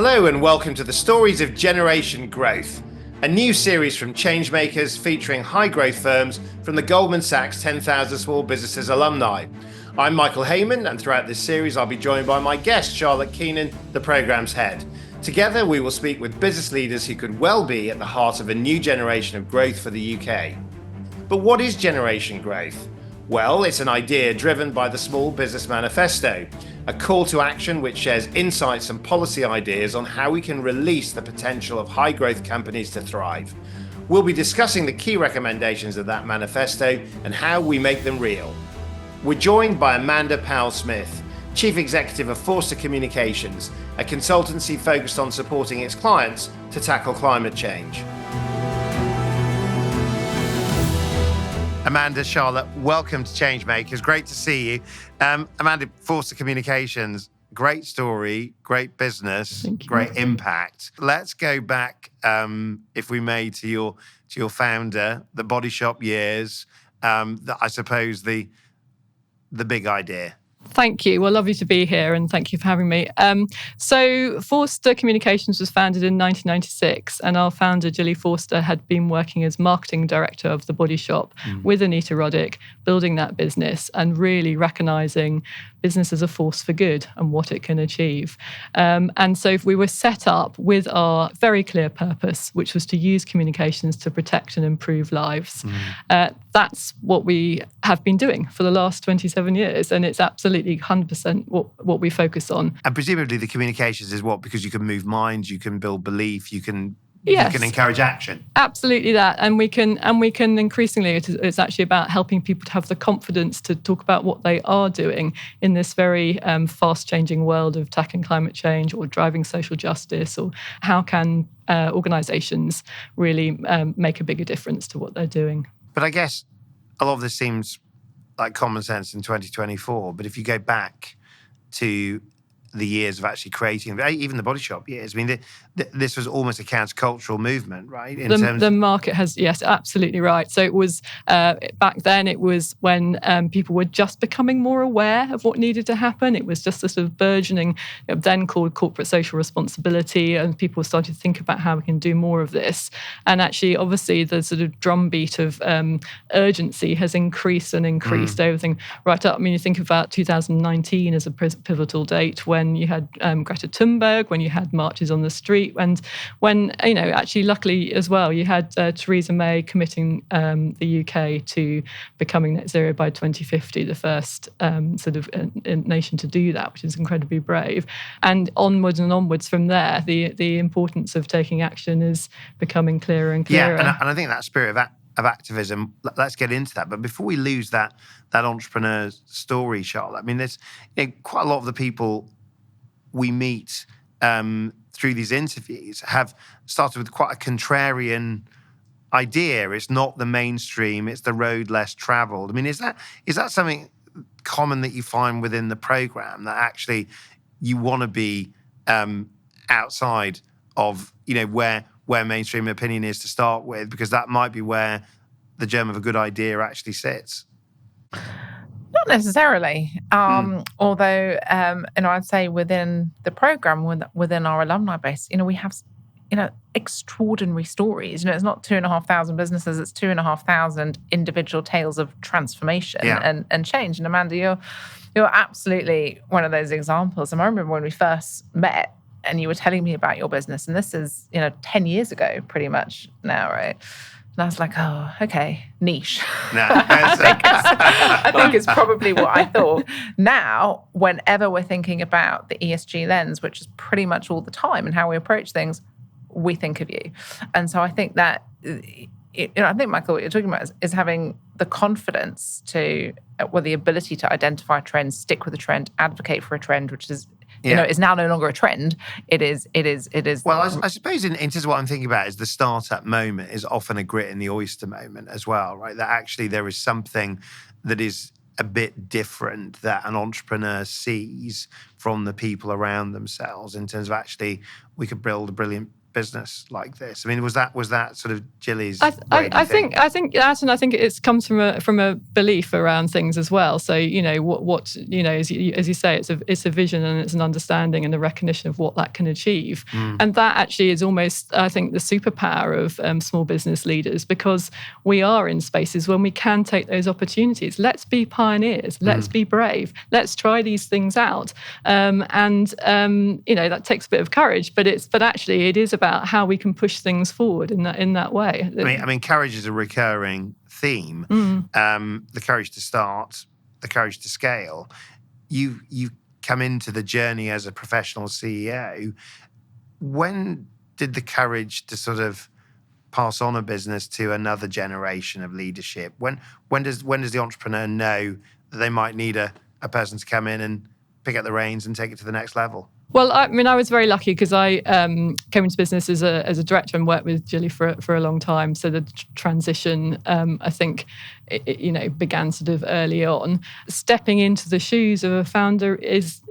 Hello and welcome to the Stories of Generation Growth, a new series from Changemakers featuring high growth firms from the Goldman Sachs 10,000 Small Businesses alumni. I'm Michael Heyman, and throughout this series I'll be joined by my guest Charlotte Keenan, the programme's head. Together we will speak with business leaders who could well be at the heart of a new generation of growth for the UK. But what is generation growth? Well, it's an idea driven by the Small Business Manifesto, a call to action which shares insights and policy ideas on how we can release the potential of high growth companies to thrive. We'll be discussing the key recommendations of that manifesto and how we make them real. We're joined by Amanda Powell-Smith, Chief Executive of Forster Communications, a consultancy focused on supporting its clients to tackle climate change. Amanda, Charlotte, welcome to Changemakers. Great to see you. Amanda, Forster Communications, great story, great business, great impact. Let's go back, if we may, to your founder, the Body Shop years. I suppose the big idea. Thank you. Well, lovely to be here and thank you for having me. So Forster Communications was founded in 1996 and our founder, Gilly Forster, had been working as marketing director of the Body Shop with Anita Roddick, building that business and really recognising business as a force for good and what it can achieve. And so we were set up with our very clear purpose, which was to use communications to protect and improve lives. That's what we have been doing for the last 27 years. And it's absolutely 100% what we focus on. And presumably the communications is what? Because you can move minds, you can build belief, you can encourage action. Absolutely that. And we can increasingly, it's actually about helping people to have the confidence to talk about what they are doing in this very fast-changing world of tackling climate change or driving social justice, or how can organisations really make a bigger difference to what they're doing. But I guess a lot of this seems like common sense in 2024. But if you go back to the years of actually creating, even the Body Shop years, I mean, this was almost a countercultural movement, right? The market has, yes, absolutely right. So it was, back then, it was when people were just becoming more aware of what needed to happen. It was just a sort of burgeoning, then called corporate social responsibility, and people started to think about how we can do more of this. And actually, obviously, the sort of drumbeat of urgency has increased and increased everything right up. I mean, you think about 2019 as a pivotal date when you had Greta Thunberg, when you had marches on the street, and when, actually, luckily as well, you had Theresa May committing the UK to becoming net zero by 2050, the first sort of nation to do that, which is incredibly brave. And onwards and onwards from there, the importance of taking action is becoming clearer and clearer. Yeah, and I think that spirit of activism, let's get into that. But before we lose that entrepreneur story, Charlotte, I mean, there's quite a lot of the people we meet through these interviews have started with quite a contrarian idea. It's not the mainstream, it's the road less travelled. I mean, is that something common that you find within the programme, that actually you want to be outside of, where mainstream opinion is to start with, because that might be where the germ of a good idea actually sits? Not necessarily, although, I'd say within the program, within our alumni base, we have, extraordinary stories. It's not 2,500 businesses; it's 2,500 individual tales of transformation and change. And Amanda, you're absolutely one of those examples. And I remember when we first met, and you were telling me about your business, and this is 10 years ago, pretty much now, right? And I was like, oh, okay, niche. No, I think it's probably what I thought. Now, whenever we're thinking about the ESG lens, which is pretty much all the time, and how we approach things, we think of you. And so I think that, I think, Michael, what you're talking about is having the confidence to, the ability to identify trends, stick with a trend, advocate for a trend, which is, is now no longer a trend. It is. Well, I suppose in terms of what I'm thinking about is the startup moment is often a grit in the oyster moment as well, right? That actually there is something that is a bit different that an entrepreneur sees from the people around themselves, in terms of actually we could build a brilliant business like this? I mean, was that sort of Gilly's? I think that, and I think it comes from a belief around things as well. So what as you say, it's a vision and it's an understanding and a recognition of what that can achieve, and that actually is almost, I think, the superpower of small business leaders, because we are in spaces when we can take those opportunities. Let's be pioneers. Let's be brave. Let's try these things out, that takes a bit of courage, but actually it is about how we can push things forward in that way. I mean, courage is a recurring theme. The courage to start, the courage to scale. You come into the journey as a professional CEO. When did the courage to sort of pass on a business to another generation of leadership? When does the entrepreneur know that they might need a person to come in and pick up the reins and take it to the next level? Well, I mean, I was very lucky because I came into business as a director and worked with Gilly for a long time. So the transition, I think, it began sort of early on. Stepping into the shoes of a founder is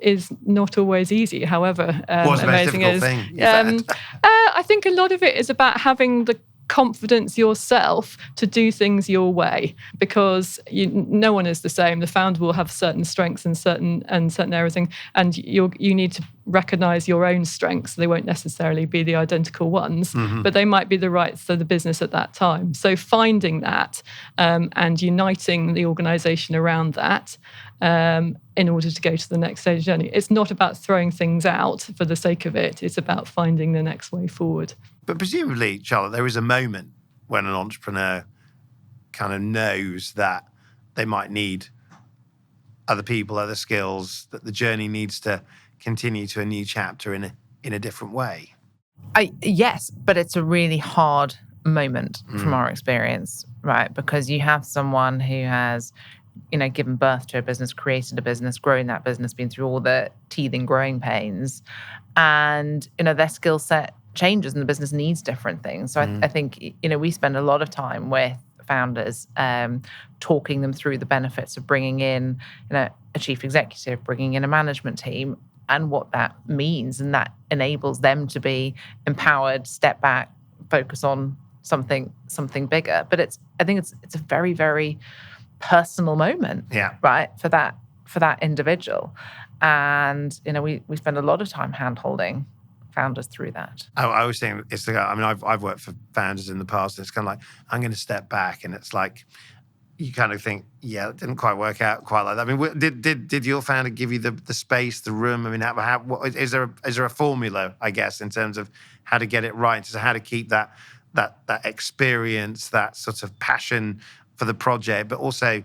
not always easy. However, what's the most difficult thing? I think a lot of it is about having the confidence yourself to do things your way, because no one is the same. The founder will have certain strengths and certain areas, and you need to recognize your own strengths. They won't necessarily be the identical ones, but they might be the right for the business at that time. So finding that and uniting the organization around that in order to go to the next stage of the journey. It's not about throwing things out for the sake of it. It's about finding the next way forward. But presumably, Charlotte, there is a moment when an entrepreneur kind of knows that they might need other people, other skills, that the journey needs to continue to a new chapter in a different way. Yes, but it's a really hard moment from our experience, right? Because you have someone who has, given birth to a business, created a business, grown that business, been through all the teething growing pains, and their skill set changes and the business needs different things. So I think we spend a lot of time with founders, talking them through the benefits of bringing in a chief executive, bringing in a management team, and what that means, and that enables them to be empowered, step back, focus on something bigger. But I think it's a very, very personal moment, right, for that individual, and we spend a lot of time hand-holding founders through that. I was saying, I've worked for founders in the past, and it's kind of like, I'm going to step back, and it's like, you kind of think, it didn't quite work out quite like that. I mean, did your founder give you the space, the room? I mean, is there a formula, I guess, in terms of how to get it right, so how to keep that experience, that sort of passion for the project, but also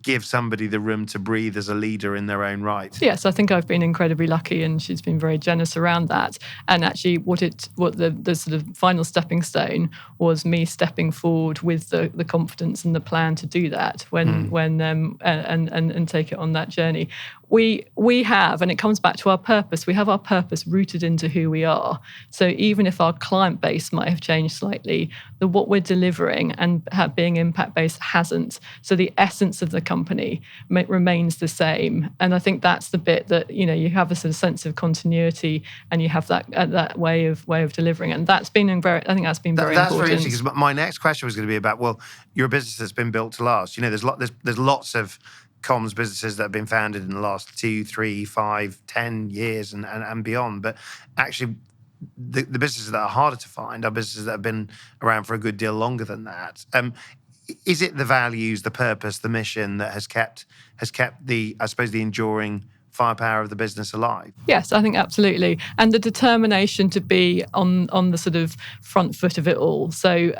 give somebody the room to breathe as a leader in their own right? Yes, I think I've been incredibly lucky, and she's been very generous around that. And actually, what the sort of final stepping stone was me stepping forward with the confidence and the plan to do that and take it on that journey. We have, and it comes back to our purpose, we have our purpose rooted into who we are. So even if our client base might have changed slightly, what we're delivering and being impact-based hasn't. So the essence of the company remains the same. And I think that's the bit that, you have a sort of sense of continuity, and you have that way of delivering. And that's been very important. That's very interesting, because my next question was going to be about, well, you're a business that's been built to last. There's lots of comms businesses that have been founded in the last 2, 3, 5, 10 years and beyond. But actually, the businesses that are harder to find are businesses that have been around for a good deal longer than that. Is it the values, the purpose, the mission that has kept the enduring firepower of the business alive? Yes, I think absolutely. And the determination to be on the sort of front foot of it all. So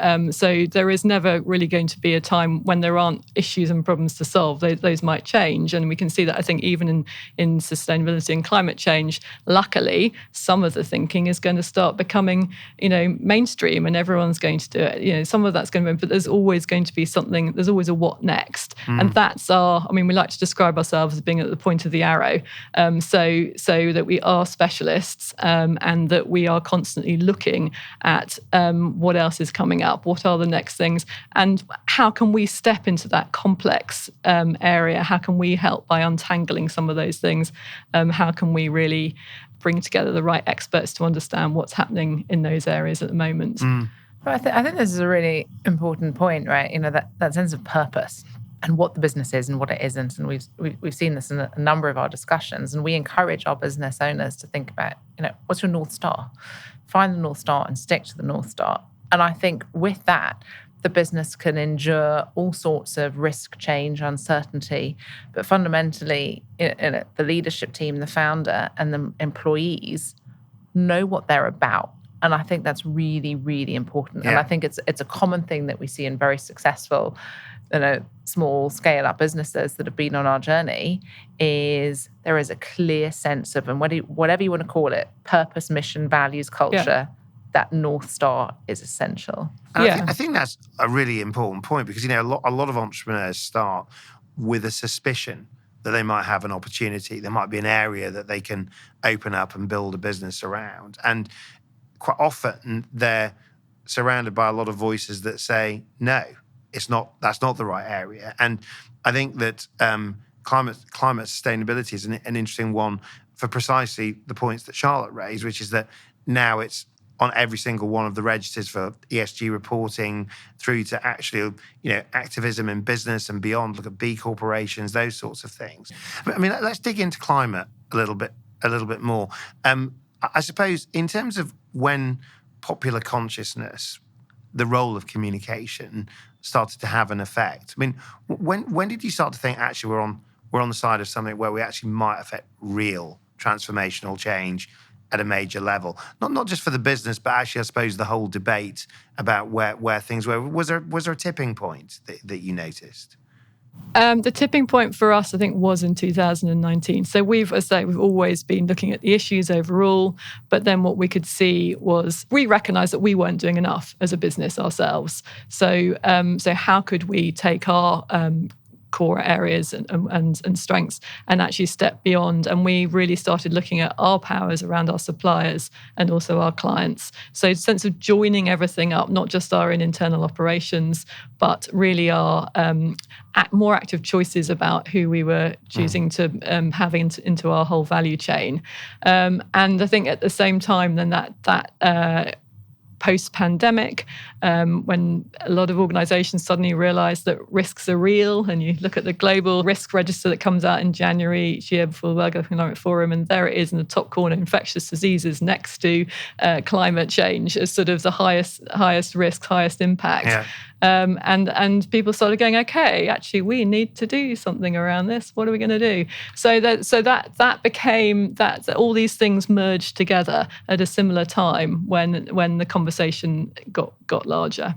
there is never really going to be a time when there aren't issues and problems to solve. Those might change. And we can see that, I think, even in sustainability and climate change, luckily, some of the thinking is going to start becoming, mainstream, and everyone's going to do it. Some of that's going to be, but there's always going to be something, there's always a what next. And that's we like to describe ourselves as being at the point of the arrow. So that we are specialists, and that we are constantly looking at what else is coming up, what are the next things, and how can we step into that complex area? How can we help by untangling some of those things? How can we really bring together the right experts to understand what's happening in those areas at the moment? Well, I think this is a really important point, right? That sense of purpose and what the business is and what it isn't. And we've seen this in a number of our discussions, and we encourage our business owners to think about, what's your North Star? Find the North Star and stick to the North Star. And I think with that, the business can endure all sorts of risk, change, uncertainty, but fundamentally, the leadership team, the founder, and the employees know what they're about. And I think that's really, really important. Yeah. And I think it's a common thing that we see in very successful, small scale-up businesses that have been on our journey, is there is a clear sense of, and whatever you want to call it, purpose, mission, values, culture. Yeah. That North Star is essential. I think that's a really important point, because a lot of entrepreneurs start with a suspicion that they might have an opportunity. There might be an area that they can open up and build a business around. And quite often they're surrounded by a lot of voices that say, no, that's not the right area. And I think that climate sustainability is an interesting one for precisely the points that Charlotte raised, which is that now it's on every single one of the registers for ESG reporting, through to actually, activism in business and beyond. Look at B corporations, those sorts of things. But, let's dig into climate a little bit more. I suppose in terms of when popular consciousness, the role of communication started to have an effect. When did you start to think, actually, we're on the side of something where we actually might affect real transformational change at a major level, not just for the business, but actually, I suppose, the whole debate about where things were. Was there a tipping point that you noticed? The tipping point for us, I think, was in 2019. So we've always been looking at the issues overall, but then what we could see was we recognised that we weren't doing enough as a business ourselves. So how could we take our core areas and strengths and actually step beyond? And we really started looking at our powers around our suppliers and also our clients. So a sense of joining everything up, not just our own internal operations, but really our more active choices about who we were choosing to have into our whole value chain. And I think at the same time, then that post-pandemic, when a lot of organizations suddenly realized that risks are real, and you look at the global risk register that comes out in January each year before the World Economic Forum, and there it is in the top corner, infectious diseases next to climate change as sort of the highest risk, highest impact. Yeah. And people started going, okay, actually, we need to do something around this. What are we going to do? So that became that all these things merged together at a similar time when the conversation got larger.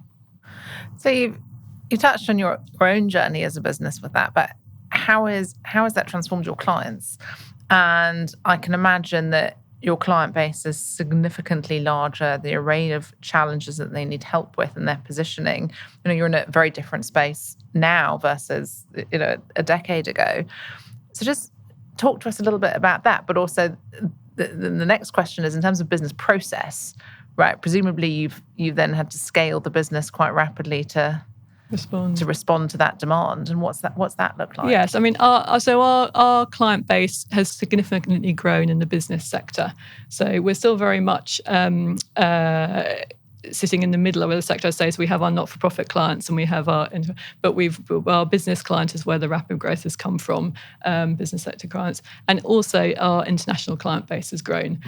So you touched on your own journey as a business with that, but how has that transformed your clients? And I can imagine that your client base is significantly larger, the array of challenges that they need help with and their positioning. You're in a very different space now versus, a decade ago. So just talk to us a little bit about that, but also the next question is in terms of business process, right? Presumably you've then had to scale the business quite rapidly to respond to that demand. And what's that look like? Yes, our client base has significantly grown in the business sector. So we're still very much sitting in the middle of the sector, I say. So we have our not-for-profit clients and we have our business client is where the rapid growth has come from, business sector clients. And also our international client base has grown,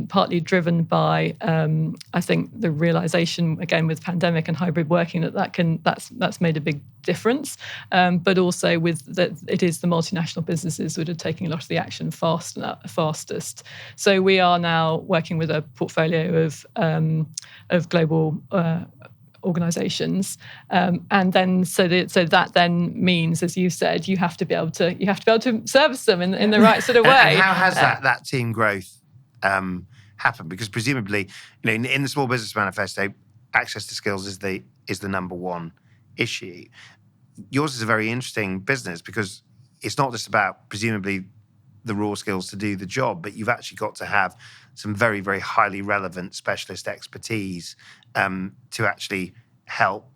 partly driven by, I think, the realization, again, with pandemic and hybrid working, that's made a big difference. But also it is the multinational businesses that are taking a lot of the action fastest. So we are now working with a portfolio of global organizations, and then so that then means, as you said, you have to be able to service them in the right sort of way. And how has that team growth happened? Because presumably, in the Small Business Manifesto, access to skills is the number one issue. Yours is a very interesting business because it's not just about presumably the raw skills to do the job, but you've actually got to have some very, very highly relevant specialist expertise to actually help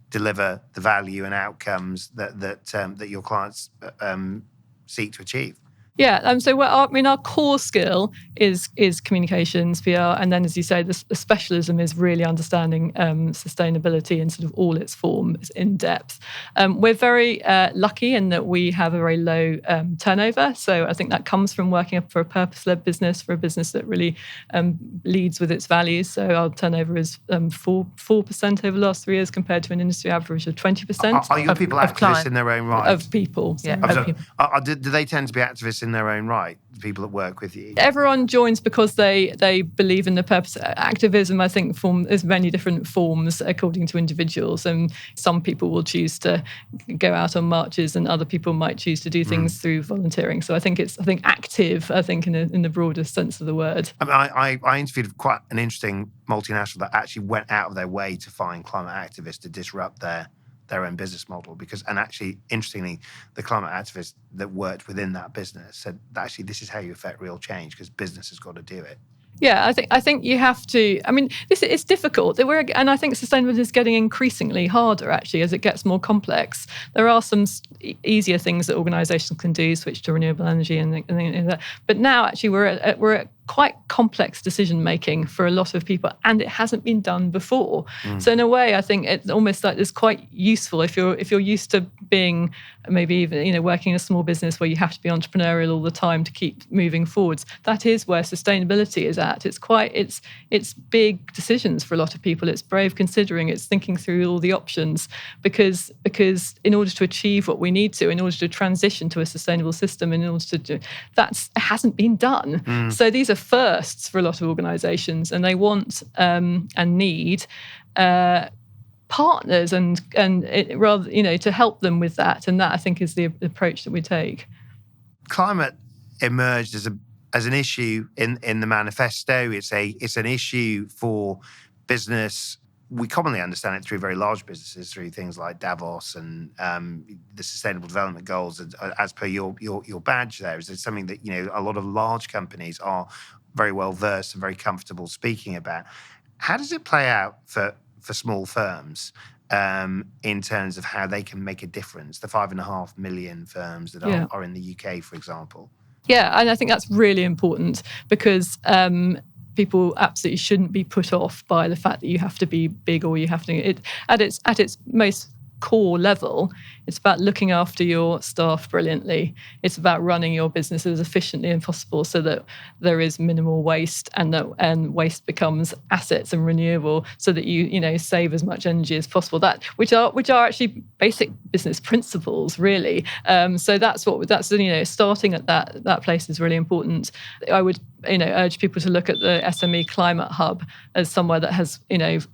deliver the value and outcomes that your clients seek to achieve. Yeah, so our core skill is communications, PR, and then, as you say, the specialism is really understanding sustainability in sort of all its forms in depth. We're very lucky in that we have a very low turnover, so I think that comes from working for a purpose-led business, for a business that really leads with its values. So our turnover is 4% over the last 3 years compared to an industry average of 20%. Are your people activists in their own right? Of people, yeah. Do they tend to be activists in their own right, the people that work with you? Everyone joins because they believe in the purpose. Activism, I think, is many different forms according to individuals, and some people will choose to go out on marches, and other people might choose to do things through volunteering. So I think active. I think in the broadest sense of the word. I interviewed quite an interesting multinational that actually went out of their way to find climate activists to disrupt their own business model, and actually, interestingly, the climate activists that worked within that business said that actually this is how you affect real change, because business has got to do it. Yeah, I think you have to. I mean, it's difficult. And I think sustainability is getting increasingly harder, actually, as it gets more complex. There are some easier things that organisations can do, switch to renewable energy and that. But now, actually, we're at quite complex decision making for a lot of people, and it hasn't been done before. So in a way, I think it's almost like it's quite useful if you're used to being maybe even working in a small business where you have to be entrepreneurial all the time to keep moving forwards. That is where sustainability is at. It's big decisions for a lot of people. It's brave considering. It's thinking through all the options because in order to achieve what we need to, in order to transition to a sustainable system, in order to do it hasn't been done. So these are firsts for a lot of organisations, and they want and need partners and rather to help them with that. And that, I think, is the approach that we take. Climate emerged as an issue in the manifesto. It's an issue for business. We commonly understand it through very large businesses, through things like Davos and the Sustainable Development Goals, as per your badge there. Is it something that a lot of large companies are very well versed and very comfortable speaking about? How does it play out for small firms in terms of how they can make a difference? The 5.5 million firms that are in the UK, for example. Yeah, and I think that's really important because people absolutely shouldn't be put off by the fact that you have to be big or you have to. At its most core level, it's about looking after your staff brilliantly. It's about running your business as efficiently as possible so that there is minimal waste and waste becomes assets and renewable, so that you save as much energy as possible. That which are actually basic business principles, really. So that's starting at that place is really important. I would urge people to look at the SME Climate Hub as somewhere that has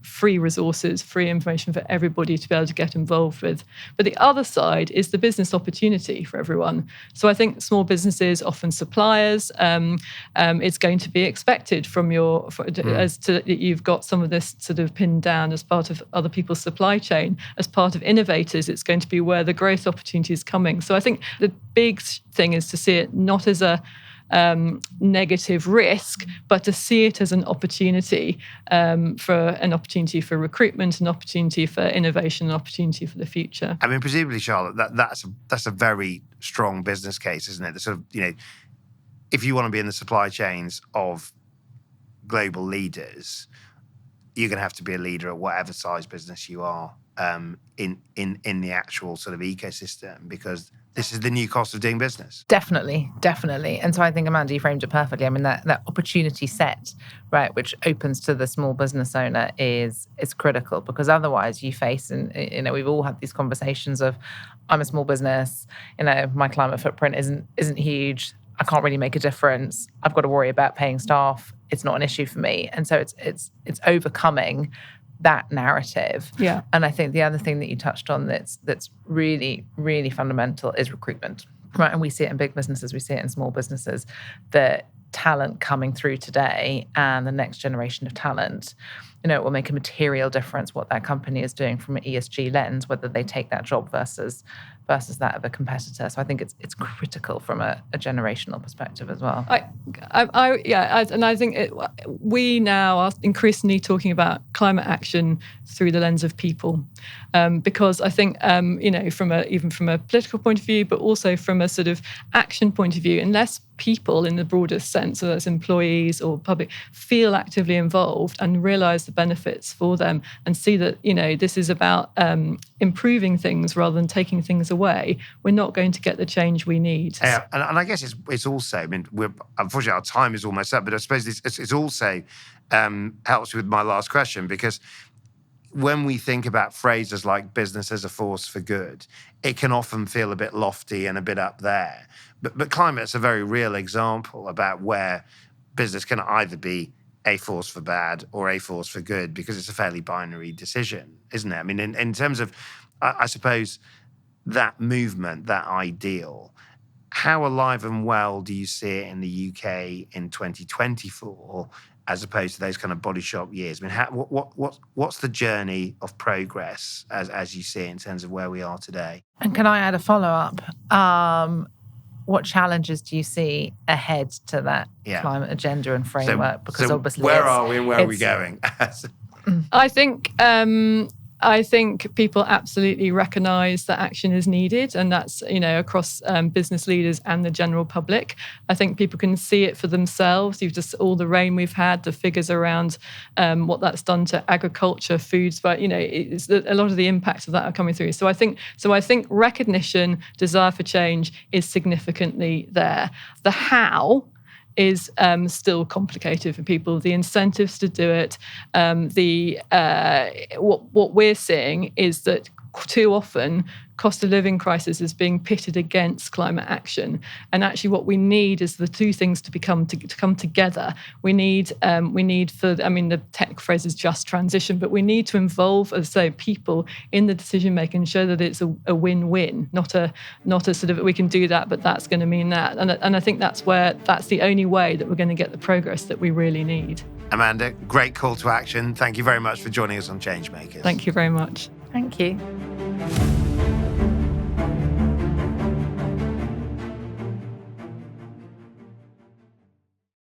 free resources, free information for everybody to be able to get involved with. But the other side is the business opportunity for everyone. So I think small businesses, often suppliers, it's going to be expected from that you've got some of this sort of pinned down as part of other people's supply chain. As part of innovators, it's going to be where the growth opportunity is coming. So I think the big thing is to see it not as a negative risk, but to see it as an opportunity for recruitment, an opportunity for innovation, an opportunity for the future. I mean, presumably, Charlotte, that's a very strong business case, isn't it? The sort of if you want to be in the supply chains of global leaders, you're going to have to be a leader at whatever size business you are in the actual sort of ecosystem, because this is the new cost of doing business. Definitely. And so I think, Amanda, you framed it perfectly. I mean, that opportunity set, right, which opens to the small business owner is critical, because otherwise you face, and we've all had these conversations of, I'm a small business, my climate footprint isn't huge, I can't really make a difference, I've got to worry about paying staff, it's not an issue for me. And so it's overcoming that narrative. Yeah. And I think the other thing that you touched on that's really, really fundamental is recruitment. Right. And we see it in big businesses, we see it in small businesses, the talent coming through today and the next generation of talent, it will make a material difference what that company is doing from an ESG lens, whether they take that job versus versus that of a competitor. So I think it's critical from a generational perspective as well. I think we now are increasingly talking about climate action through the lens of people, because I think even from a political point of view, but also from a sort of action point of view, unless people in the broadest sense, whether it's employees or public, feel actively involved and realise the benefits for them and see that this is about improving things rather than taking things away, we're not going to get the change we need. Yeah, and I guess it's also, unfortunately our time is almost up, but I suppose it's also helps with my last question, because when we think about phrases like business as a force for good, it can often feel a bit lofty and a bit up there. But climate's a very real example about where business can either be a force for bad or a force for good, because it's a fairly binary decision, isn't it? I mean, in terms of, I suppose, that movement, that ideal, how alive and well do you see it in the UK in 2024 as opposed to those kind of body shop years? I mean, what's the journey of progress as you see it in terms of where we are today? And can I add a follow-up? What challenges do you see ahead to that climate agenda and framework? Because obviously, where are we and where are we going? I think people absolutely recognise that action is needed, and that's across business leaders and the general public. I think people can see it for themselves. You've just all the rain we've had, the figures around what that's done to agriculture, foods, but it's a lot of the impacts of that are coming through. So I think recognition, desire for change is significantly there. The how is still complicated for people. The incentives to do it, what we're seeing is that too often cost of living crisis is being pitted against climate action, and actually what we need is the two things to come together. We need the tech phrase is just transition, but we need to involve, as I say, people in the decision making and show that it's a win-win, not a sort of we can do that, but that's going to mean that. And I think that's the only way that we're going to get the progress that we really need. Amanda, great call to action. Thank you very much for joining us on Changemakers. Thank you very much. Thank you.